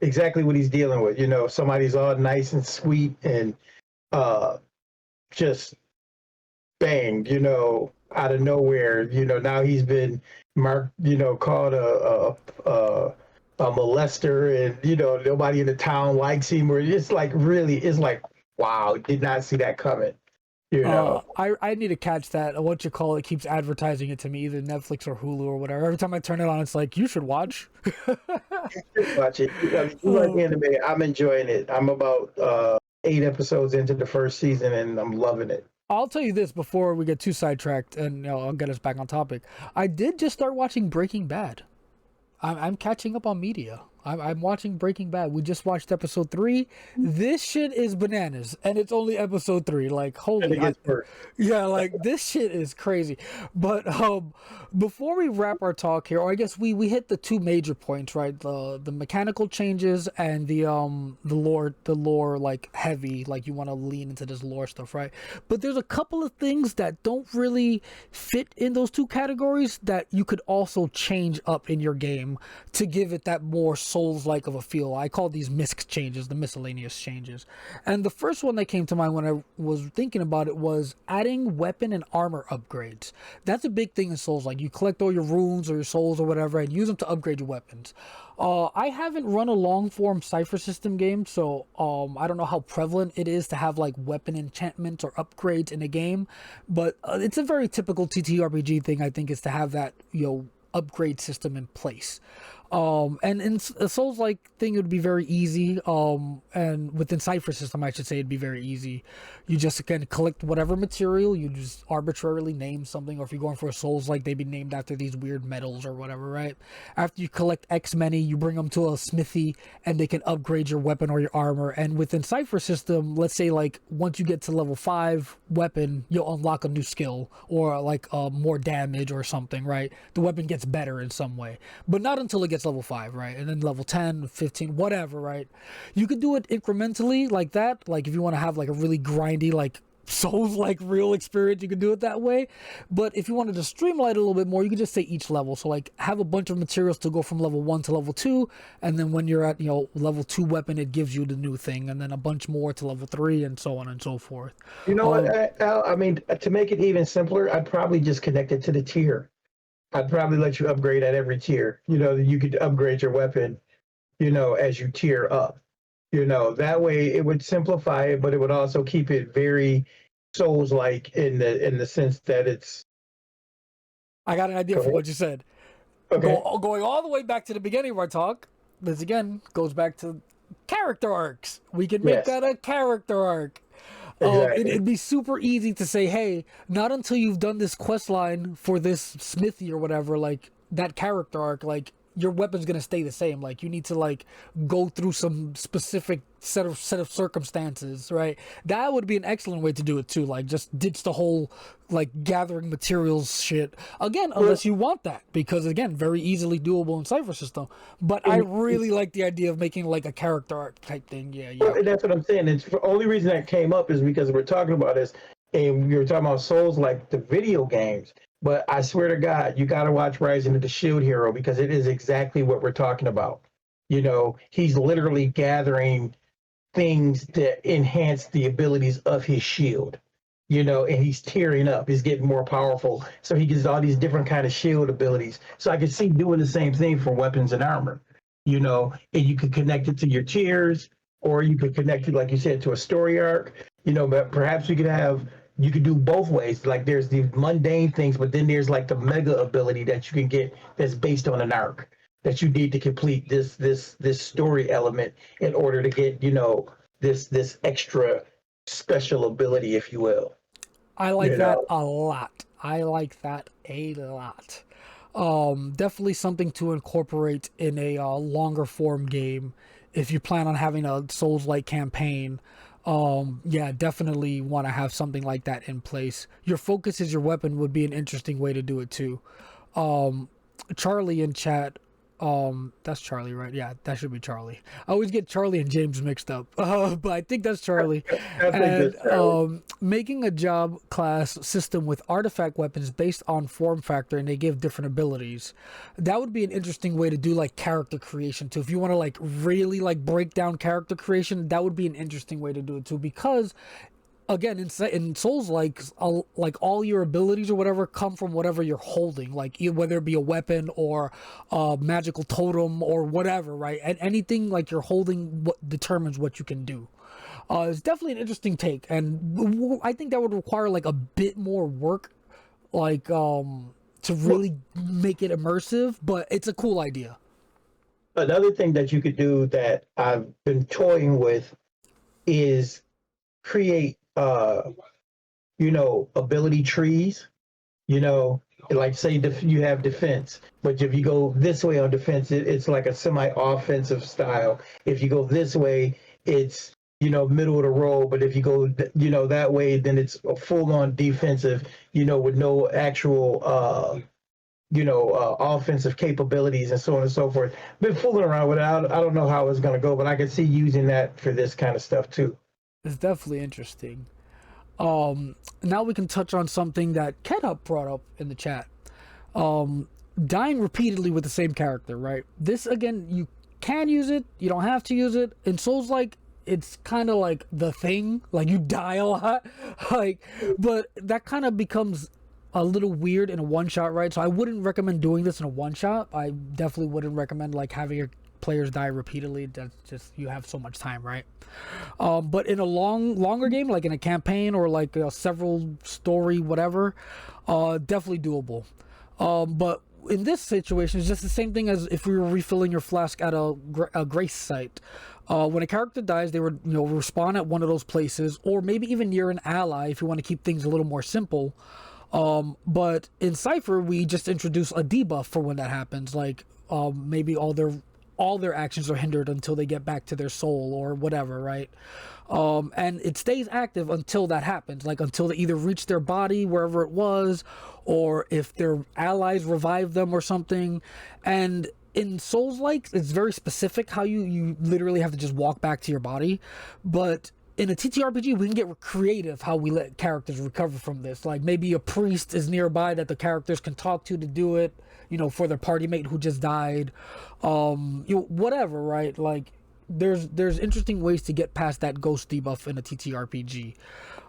Exactly what he's dealing with. Somebody's all nice and sweet and just bang, out of nowhere. Now he's been marked, called a molester, and nobody in the town likes him. Or it's like, really, it's like, wow, did not see that coming. I need to catch that. It keeps advertising it to me, either Netflix or Hulu or whatever. Every time I turn it on, it's like, you should watch. Watch it. You like anime. I'm enjoying it. I'm about 8 episodes into the first season, and I'm loving it. I'll tell you this before we get too sidetracked, and I'll get us back on topic. I did just start watching Breaking Bad. I'm catching up on media. I'm watching Breaking Bad. We just watched episode 3. This shit is bananas, and it's only episode 3. Like, holy, yeah, like this shit is crazy. But before we wrap our talk here, or I guess we hit the two major points, right? The mechanical changes and the lore like heavy, like you want to lean into this lore stuff, right? But there's a couple of things that don't really fit in those two categories that you could also change up in your game to give it that more Souls-like of a feel. I call these misc changes, the miscellaneous changes. And the first one that came to mind when I was thinking about it was adding weapon and armor upgrades. That's a big thing in Souls. Like, you collect all your runes or your souls or whatever and use them to upgrade your weapons. I haven't run a long form Cypher System game, so I don't know how prevalent it is to have like weapon enchantments or upgrades in a game, but it's a very typical TTRPG thing, I think, is to have that upgrade system in place. And in a Souls like thing, it would be very easy. And within Cypher System, I should say, it'd be very easy. You just again collect whatever material, you just arbitrarily name something, or if you're going for a Souls like, they'd be named after these weird metals or whatever, right? After you collect X many, you bring them to a smithy, and they can upgrade your weapon or your armor. And within Cypher System, let's say like once you get to level 5 weapon, you'll unlock a new skill or like more damage or something, right? The weapon gets better in some way, but not until it gets level 5, right? And then level 10, 15, whatever, right? You could do it incrementally like that. Like if you want to have like a really grindy, like Souls like real experience, you can do it that way. But if you wanted to streamline it a little bit more, you could just say each level. So like have a bunch of materials to go from level 1 to level 2, and then when you're at, you know, level 2 weapon, it gives you the new thing, and then a bunch more to level 3, and so on and so forth. You know what, Al? I mean, to make it even simpler, I'd probably just connect it to the tier. I'd probably let you upgrade at every tier. You know, you could upgrade your weapon, you know, as you tier up. You know, that way it would simplify it, but it would also keep it very Souls like in the sense that it's. I got an idea for what you said. Okay. Going all the way back to the beginning of our talk, this again goes back to character arcs. We can make that a character arc. Exactly. It'd be super easy to say, hey, not until you've done this quest line for this smithy or whatever, like that character arc, like your weapon's gonna stay the same. Like you need to like go through some specific set of circumstances, right? That would be an excellent way to do it too. Like just ditch the whole like gathering materials shit again, unless you want that, because again, very easily doable in Cypher System. But I really like the idea of making like a character arc type thing. Yeah. Well, that's what I'm saying. It's the only reason that came up is because we're talking about this, and we were talking about Souls like the video games. But I swear to God, you got to watch Rising of the Shield Hero, because it is exactly what we're talking about. You know, he's literally gathering things that enhance the abilities of his shield. You know, and he's tearing up. He's getting more powerful, so he gets all these different kind of shield abilities. So I could see doing the same thing for weapons and armor. You know, and you could connect it to your tiers, or you could connect it, like you said, to a story arc. You know, but perhaps you could do both ways. Like there's the mundane things, but then there's like the mega ability that you can get that's based on an arc that you need to complete this story element in order to get, you know, this extra special ability, if you will. I like that a lot. I like that a lot. Definitely something to incorporate in a longer form game if you plan on having a Souls-like campaign. Yeah, definitely want to have something like that in place. Your focus is your weapon would be an interesting way to do it too. Charlie in chat, that's Charlie, right? Yeah, that should be Charlie. I always get Charlie and James mixed up, but I think that's Charlie. And making a job class system with artifact weapons based on form factor, and they give different abilities. That would be an interesting way to do like character creation too. If you want to like really like break down character creation, that would be an interesting way to do it too, because again, in Souls like all your abilities or whatever come from whatever you're holding, like whether it be a weapon or a magical totem or whatever, right? And anything like you're holding what determines what you can do. It's definitely an interesting take, and I think that would require like a bit more work, like to really make it immersive. But it's a cool idea. Another thing that you could do that I've been toying with is create you know, ability trees. You know, like say you have defense, but if you go this way on defense, it's like a semi-offensive style. If you go this way, it's, you know, middle of the road. But if you go, you know, that way, then it's a full-on defensive, you know, with no actual you know, offensive capabilities and so on and so forth. Been fooling around with it. I don't know how it's going to go, but I can see using that for this kind of stuff too. It's definitely interesting. Now we can touch on something that Ketup brought up in the chat. Dying repeatedly with the same character, right? This, again, you can use it, you don't have to use it. In Souls-like, it's kind of like the thing, like you die a lot, like, but that kind of becomes a little weird in a one-shot, right? So I wouldn't recommend doing this in a one-shot. I definitely wouldn't recommend like having your players die repeatedly. That's just, you have so much time, right? But in a longer game, like in a campaign or like several story whatever, definitely doable. But in this situation, it's just the same thing as if we were refilling your flask at a grace site. When a character dies, they would respawn at one of those places, or maybe even near an ally if you want to keep things a little more simple. But in Cypher, we just introduce a debuff for when that happens, like maybe all their actions are hindered until they get back to their soul or whatever, right? And it stays active until that happens, like until they either reach their body wherever it was, or if their allies revive them or something. And in Souls-like, it's very specific how you literally have to just walk back to your body. But in a TTRPG, we can get creative how we let characters recover from this. Like maybe a priest is nearby that the characters can talk to do it, for their party mate who just died. Whatever, right? Like there's interesting ways to get past that ghost debuff in a TTRPG.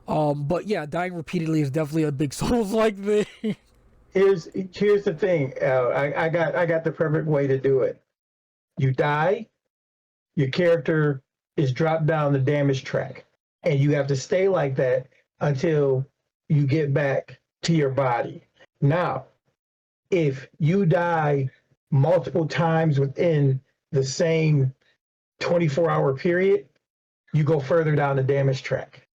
But yeah, dying repeatedly is definitely a big Souls-like thing. Here's the thing. I got the perfect way to do it. You die, your character is dropped down the damage track, and you have to stay like that until you get back to your body. Now, if you die multiple times within the same 24-hour period, you go further down the damage track.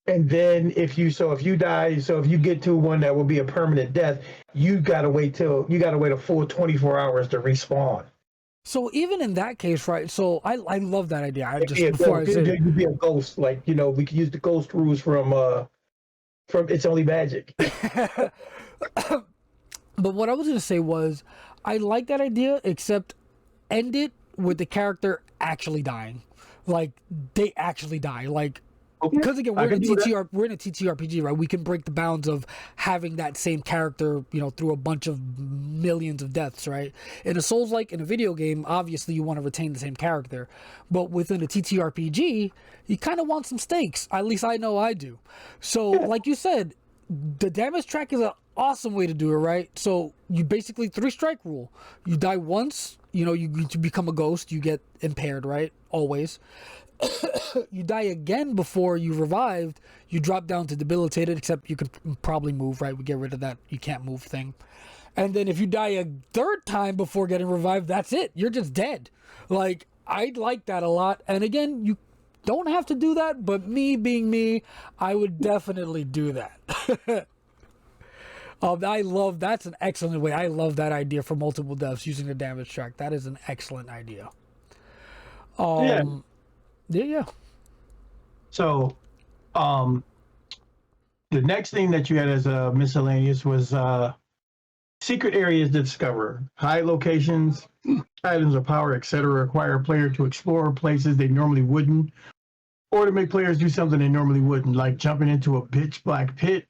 And then if you get to one that will be a permanent death, you gotta wait a full 24 hours to respawn. So even in that case, right? So I love that idea. You'd be a ghost, like we could use the ghost rules from It's Only Magic. But what I was gonna say was, I like that idea, except end it with the character actually dying, like they actually die, like. Because again, we're in a TTRPG, right? We can break the bounds of having that same character, through a bunch of millions of deaths, right? In a Souls-like, in a video game, obviously you want to retain the same character. But within a TTRPG, you kind of want some stakes. At least I know I do. So, like you said, the damage track is an awesome way to do it, right? So you basically 3-strike rule. You die once, you become a ghost, you get impaired, right? Always. You die again before you revived, you drop down to debilitated, except you can probably move, right? We get rid of that you can't move thing. And then if you die a third time before getting revived, that's it. You're just dead. Like, I like that a lot. And again, you don't have to do that, but me being me, I would definitely do that. That's an excellent way. I love that idea for multiple deaths using the damage track. That is an excellent idea. Yeah. So, the next thing that you had as a miscellaneous was secret areas to discover, high locations, items of power, etc. require a player to explore places they normally wouldn't, or to make players do something they normally wouldn't, like jumping into a pitch black pit,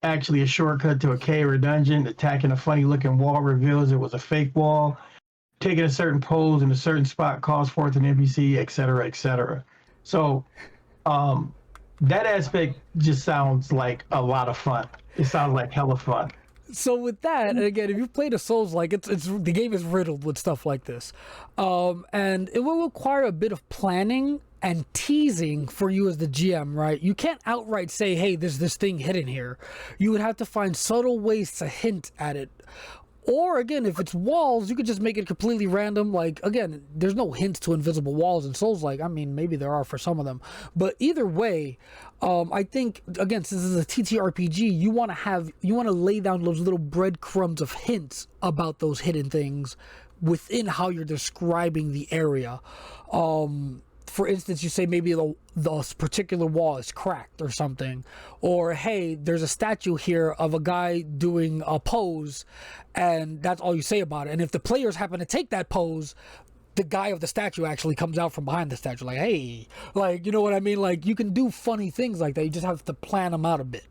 actually a shortcut to a cave or dungeon, attacking a funny looking wall reveals it was a fake wall, taking a certain pose in a certain spot calls forth an NPC, etc., etc. So, that aspect just sounds like a lot of fun. It sounds like hella fun. So with that, and again, if you've played a Souls-like, it's the game is riddled with stuff like this, and it will require a bit of planning and teasing for you as the GM, right? You can't outright say, "Hey, there's this thing hidden here." You would have to find subtle ways to hint at it. Or again, if it's walls, you could just make it completely random. Like, again, there's no hints to invisible walls in Souls-like. I mean, maybe there are for some of them. But either way, I think, again, since this is a TTRPG, you want to lay down those little breadcrumbs of hints about those hidden things within how you're describing the area. For instance, you say maybe the particular wall is cracked or something, or hey, there's a statue here of a guy doing a pose, and that's all you say about it. And if the players happen to take that pose, the guy of the statue actually comes out from behind the statue, like, hey, like, you know what I mean? Like, you can do funny things like that. You just have to plan them out a bit.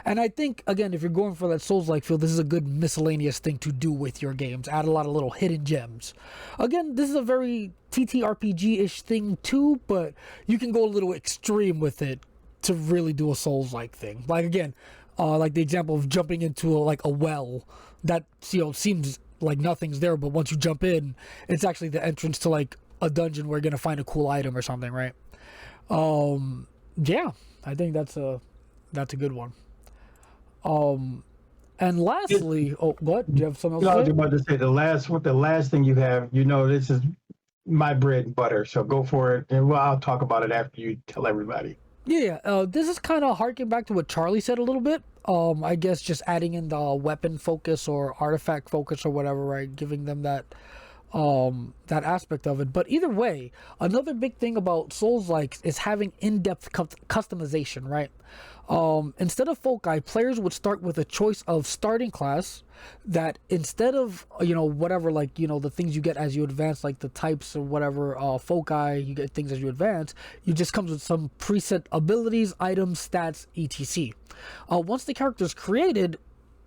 And I think, again, if you're going for that Souls-like feel, this is a good miscellaneous thing to do with your games. Add a lot of little hidden gems. Again, this is a very TTRPG-ish thing too, but you can go a little extreme with it to really do a Souls-like thing. Like, again, like the example of jumping into a well that, seems like nothing's there, but once you jump in, it's actually the entrance to like a dungeon where you're gonna find a cool item or something, right? Yeah, I think that's a good one. And lastly, oh, what? Do you have something else No, I to was say? about to say the last thing you have, this is my bread and butter. So go for it, and well, I'll talk about it after you tell everybody. Yeah, this is kind of harking back to what Charlie said a little bit. I guess just adding in the weapon focus or artifact focus or whatever, right? Giving them that aspect of it. But either way, another big thing about Souls like is having in-depth customization, right? Instead of foci, players would start with a choice of starting class that instead of whatever, like the things you get as you advance, like the types or whatever foci, you get things as you advance. You just comes with some preset abilities, items, stats, etc. Once the character is created,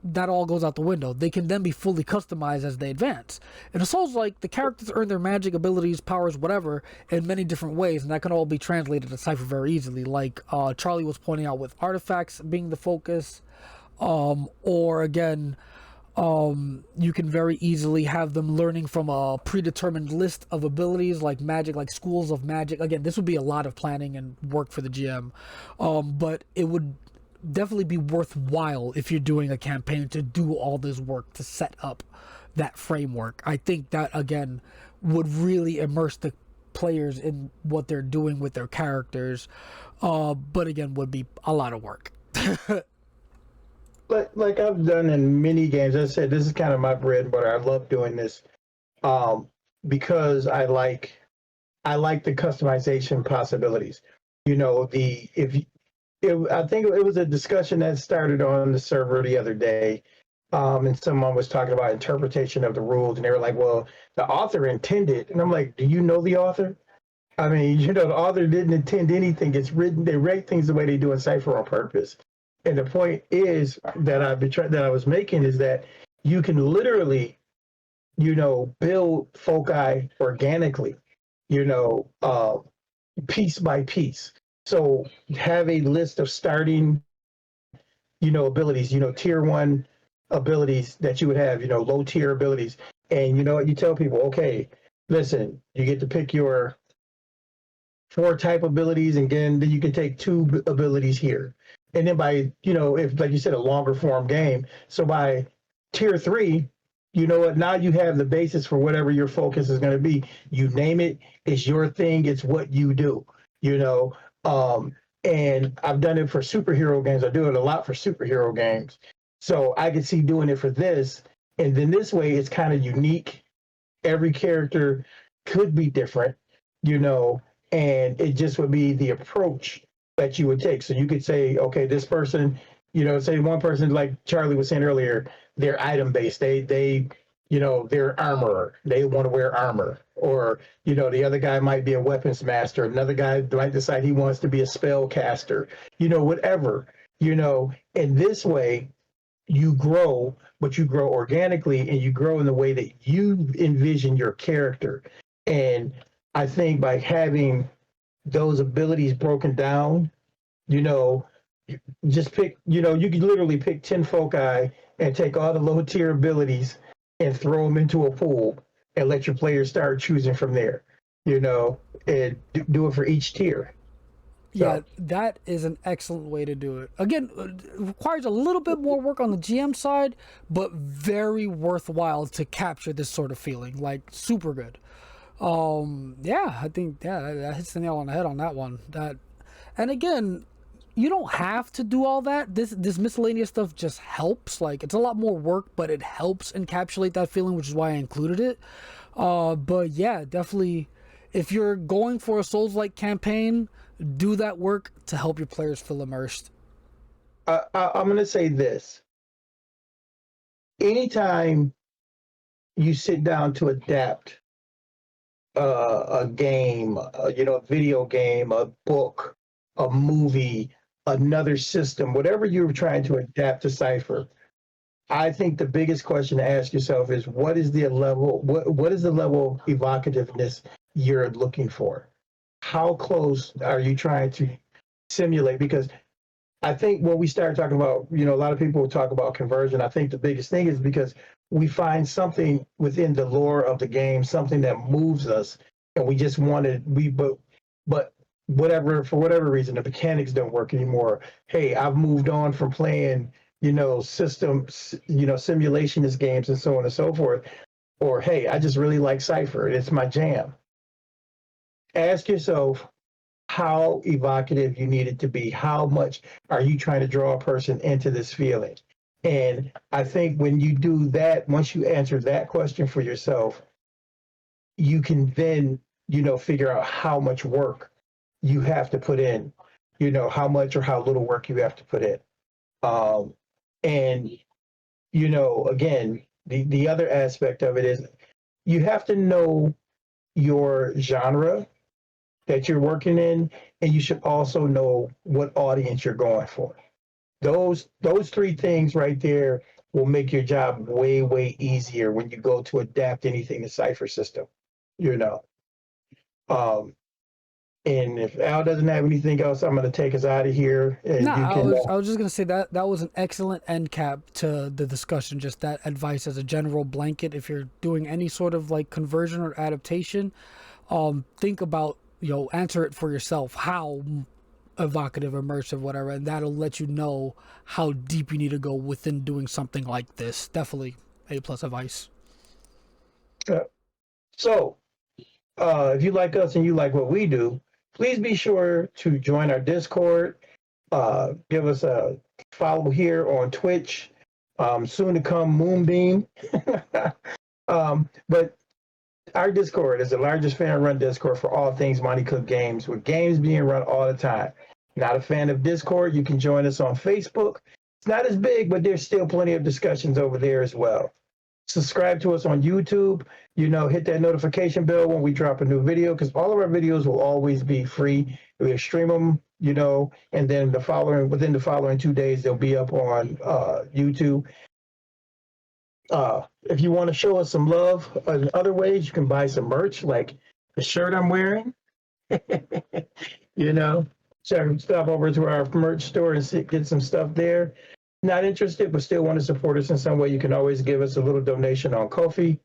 that all goes out the window. They can then be fully customized as they advance. In a Souls like, the characters earn their magic abilities, powers, whatever, in many different ways, and that can all be translated to Cypher very easily. Like Charlie was pointing out with artifacts being the focus, or again, you can very easily have them learning from a predetermined list of abilities like magic, like schools of magic. Again, this would be a lot of planning and work for the GM, but it would definitely be worthwhile if you're doing a campaign to do all this work to set up that framework. I think that again would really immerse the players in what they're doing with their characters, but again would be a lot of work. Like I've done in many games, as I said, this is kind of my bread and butter. I love doing this, because I like the customization possibilities. I think it was a discussion that started on the server the other day, and someone was talking about interpretation of the rules, and they were like, "Well, the author intended," and I'm like, "Do you know the author? I mean, the author didn't intend anything. It's written. They write things the way they do in Cypher on purpose." And the point is that I was making is that you can literally, build foci organically, piece by piece. So have a list of starting, abilities, tier one abilities that you would have, low tier abilities. And you know what, you tell people, okay, listen, you get to pick your 4 type abilities, and then you can take 2 abilities here. And then by, if, like you said, a longer form game. So by tier 3, you know what, now you have the basis for whatever your focus is going to be. You name it, it's your thing, it's what you do, and I've done it for superhero games. I do it a lot for superhero games. So I could see doing it for this. And then this way it's kind of unique. Every character could be different, and it just would be the approach that you would take. So you could say, okay, this person, say one person, like Charlie was saying earlier, they're item based. They're armorer. They want to wear armor. Or, the other guy might be a weapons master. Another guy might decide he wants to be a spell caster, whatever, in this way you grow, but you grow organically, and you grow in the way that you envision your character. And I think by having those abilities broken down, just pick, you can literally pick 10 foci and take all the low tier abilities and throw them into a pool and let your players start choosing from there, and do it for each tier. Yeah, that is an excellent way to do it. Again, it requires a little bit more work on the GM side, but very worthwhile to capture this sort of feeling. Like, super good. Yeah, I think that hits the nail on the head on that one. And again, you don't have to do all that. This miscellaneous stuff just helps. Like, it's a lot more work, but it helps encapsulate that feeling, which is why I included it. But yeah, definitely, if you're going for a Souls-like campaign, do that work to help your players feel immersed. I'm going to say this. Anytime you sit down to adapt a game, a video game, a book, a movie, another system, whatever you're trying to adapt to Cypher, I think the biggest question to ask yourself is what is the level of evocativeness you're looking for? How close are you trying to simulate? Because I think when we start talking about, a lot of people will talk about conversion. I think the biggest thing is because we find something within the lore of the game, something that moves us, and we just want to, but for whatever reason, the mechanics don't work anymore. Hey, I've moved on from playing, simulationist games and so on and so forth. Or, hey, I just really like Cypher. It's my jam. Ask yourself how evocative you need it to be. How much are you trying to draw a person into this feeling? And I think when you do that, once you answer that question for yourself, you can then, figure out how much work you have to put in, how much or how little work you have to put in. And, again, the other aspect of it is you have to know your genre that you're working in, and you should also know what audience you're going for. Those three things right there will make your job way, way easier when you go to adapt anything to Cypher System, And if Al doesn't have anything else, I'm going to take us out of here. And I was just gonna say that was an excellent end cap to the discussion. Just that advice as a general blanket. If you're doing any sort of like conversion or adaptation, think about answer it for yourself. How evocative, immersive, whatever, and that'll let you know how deep you need to go within doing something like this. Definitely A+ advice. So, if you like us and you like what we do, please be sure to join our Discord. Give us a follow here on Twitch. Soon to come, Moonbeam. But our Discord is the largest fan-run Discord for all things Monty Cook games, with games being run all the time. Not a fan of Discord? You can join us on Facebook. It's not as big, but there's still plenty of discussions over there as well. Subscribe to us on YouTube. Hit that notification bell when we drop a new video, because all of our videos will always be free. We stream them, and then within the following 2 days, they'll be up on YouTube. If you want to show us some love in other ways, you can buy some merch, like the shirt I'm wearing. So stop over to our merch store and get some stuff there. Not interested, but still want to support us in some way, you can always give us a little donation on Ko-fi.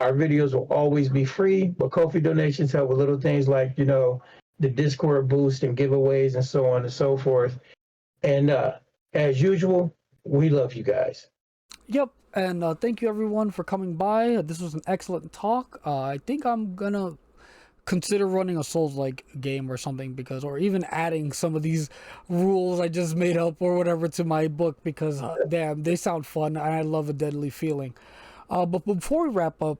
Our videos will always be free, but Ko-fi donations help with little things like, the Discord boost and giveaways and so on and so forth. And as usual, we love you guys. Yep. And thank you everyone for coming by. This was an excellent talk. I think I'm gonna consider running a Souls-like game or something, or even adding some of these rules I just made up or whatever to my book, because damn, they sound fun and I love a deadly feeling. But before we wrap up,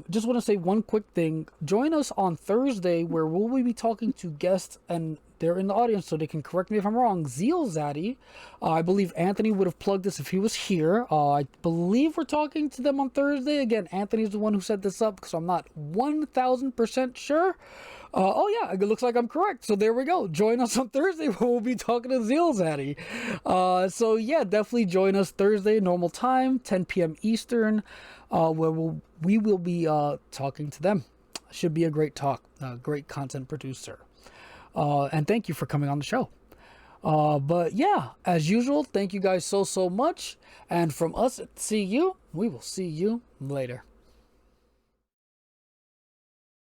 just want to say one quick thing. Join us on Thursday, where we'll be talking to guests, and they're in the audience, so they can correct me if I'm wrong. Zeal Zaddy. I believe Anthony would have plugged this if he was here. I believe we're talking to them on Thursday. Again, Anthony's the one who set this up, so I'm not 1,000% sure. Oh yeah, it looks like I'm correct. So there we go. Join us on Thursday where we'll be talking to Zeal Zaddy. So yeah, definitely join us Thursday, normal time, 10 p.m. Eastern, where we will be talking to them. Should be a great talk. Great content producer. And thank you for coming on the show. But yeah, as usual, thank you guys so much. And from us at See You, we will see you later.